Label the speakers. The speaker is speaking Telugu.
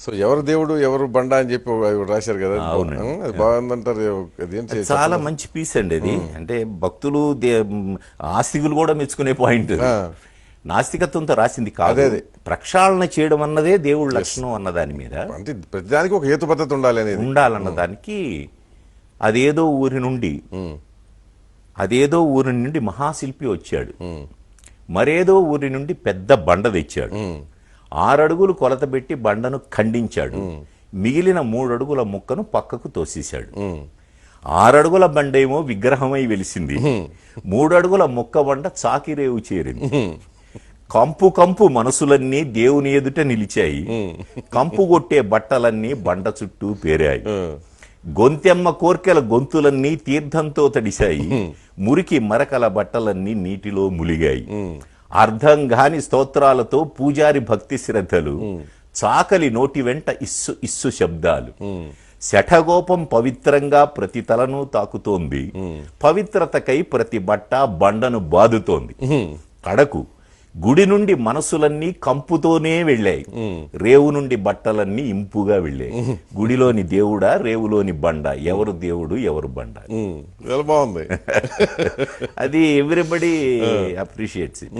Speaker 1: సో ఎవరు దేవుడు ఎవరు బండ అని చెప్పి రాశారు కదా, అది బాగుందంటారు.
Speaker 2: చాలా మంచి పీస్ అండి అది. అంటే భక్తులు ఆస్తికులు కూడా మెచ్చుకునే పాయింట్. నాస్తికత్వంతో రాసింది కాదు, ప్రక్షాళన చేయడం అన్నదే దేవుడి లక్షణం అన్న దాని మీద.
Speaker 1: అంటే ప్రతిదానికి ఒక హేతు పద్ధతి
Speaker 2: ఉండాలన్న దానికి అదేదో ఊరి నుండి మహాశిల్పి వచ్చాడు, మరేదో ఊరి నుండి పెద్ద బండ తెచ్చాడు, 6 అడుగులు కొలత పెట్టి బండను ఖండించాడు, మిగిలిన 3 అడుగుల ముక్కను పక్కకు తోసేశాడు. 6 అడుగుల బండేమో విగ్రహమై వెలిసింది, 3 అడుగుల ముక్క బండ చాకిరేవు చేరింది. కంపు కంపు మనసులన్నీ దేవుని ఎదుట నిలిచాయి, కంపు కొట్టే బట్టలన్నీ బండ చుట్టూ పేరాయి. గొంతెమ్మ కోర్కెల గొంతులన్నీ తీర్థంతో తడిశాయి, మురికి మరకల బట్టలన్నీ నీటిలో ములిగాయి. అర్థం గాని స్తోత్రాలతో పూజారి భక్తి శ్రద్ధలు, చాకలి నోటి వెంట ఇస్సు ఇస్సు శబ్దాలు. శఠగోపం పవిత్రంగా ప్రతి తలను తాకుతోంది, పవిత్రతకై ప్రతి బట్ట బండను బాదుతోంది. కడకు గుడి నుండి మనసులన్నీ కంపుతోనే వెళ్ళాయి, రేవు నుండి బట్టలన్నీ ఇంపుగా వెళ్ళాయి. గుడిలోని దేవుడా రేవులోని బండ, ఎవరు దేవుడు ఎవరు బండ?
Speaker 1: బాగుంది.
Speaker 2: అది ఎవ్రీబడి అప్రిషియేట్స్ ఇట్.